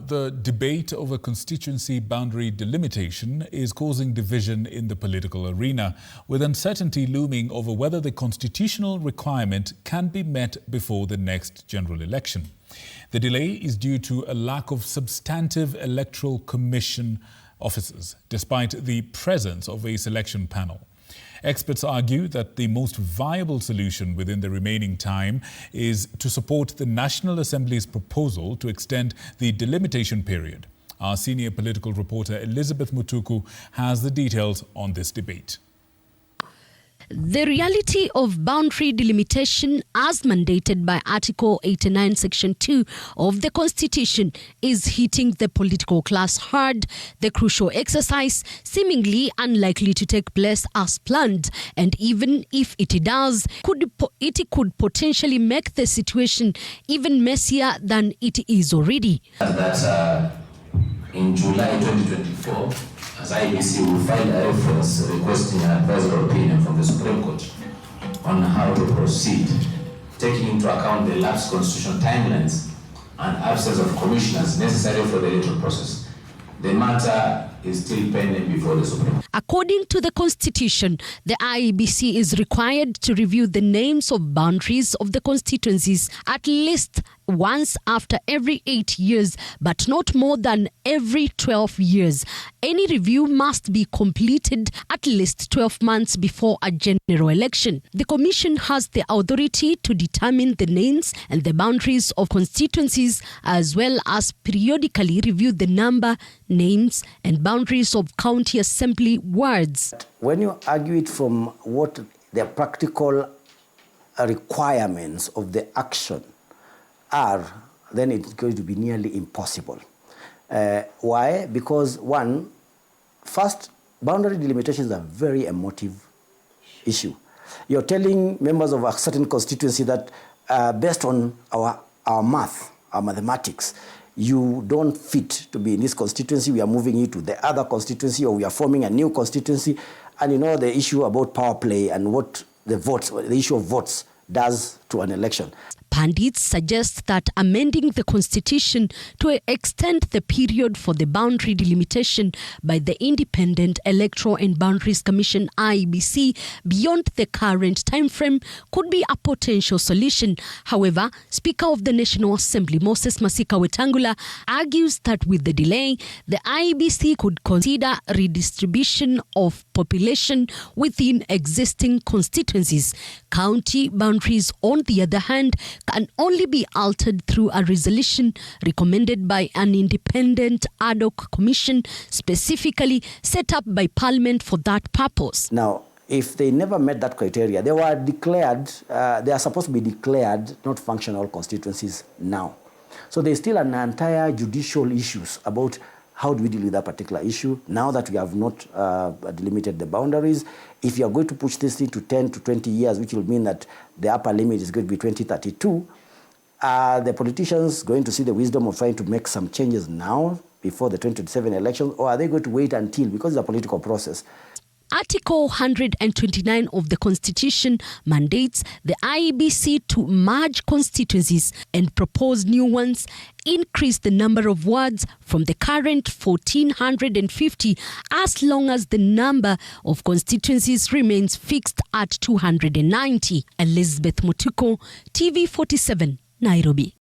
the debate over constituency boundary delimitation is causing division in the political arena, with uncertainty looming over whether the constitutional requirement can be met before the next general election. The delay is due to a lack of substantive Electoral Commission officers, despite the presence of a selection panel. Experts argue that the most viable solution within the remaining time is to support the National Assembly's proposal to extend the delimitation period. Our senior political reporter Elizabeth Mutuku has the details on this debate. The reality of boundary delimitation, as mandated by Article 89, Section 2 of the Constitution, is hitting the political class hard. The crucial exercise seemingly unlikely to take place as planned, and even if it does, it could potentially make the situation even messier than it is already. In July 2024, as IEBC will file a reference requesting an advisory opinion from the Supreme Court on how to proceed, taking into account the lapsed constitutional timelines and absence of commissioners necessary for the electoral process. The matter is still pending before the Supreme Court. According to the Constitution, the IEBC is required to review the names of boundaries of the constituencies at least once after every 8 years, but not more than every 12 years. Any review must be completed at least 12 months before a general election. The Commission has the authority to determine the names and the boundaries of constituencies, as well as periodically review the number, names, and boundaries of county assembly wards. When you argue it from what the practical requirements of the action are, then it's going to be nearly impossible. Why? Because first, boundary delimitations are a very emotive issue. You're telling members of a certain constituency that based on our math, our mathematics, you don't fit to be in this constituency, we are moving you to the other constituency, or we are forming a new constituency. And you know the issue about power play and what the issue of votes does to an election. Pundits suggest that amending the Constitution to extend the period for the boundary delimitation by the Independent Electoral and Boundaries Commission (IEBC) beyond the current timeframe could be a potential solution. However, Speaker of the National Assembly Moses Masika Wetangula argues that with the delay, the IEBC could consider redistribution of population within existing constituencies. County boundaries, on the other hand, can only be altered through a resolution recommended by an independent ad hoc commission specifically set up by Parliament for that purpose. Now, if they never met that criteria, they are supposed to be declared not functional constituencies now. So there's still an entire judicial issues about how do we deal with that particular issue now that we have not delimited the boundaries. If you are going to push this thing to 10 to 20 years, which will mean that the upper limit is going to be 2032, the politicians going to see the wisdom of trying to make some changes now before the 2027 elections, or are they going to wait until, because it's a political process? Article 129 of the Constitution mandates the IEBC to merge constituencies and propose new ones, increase the number of wards from the current 1,450 as long as the number of constituencies remains fixed at 290. Elizabeth Mutuku, TV 47, Nairobi.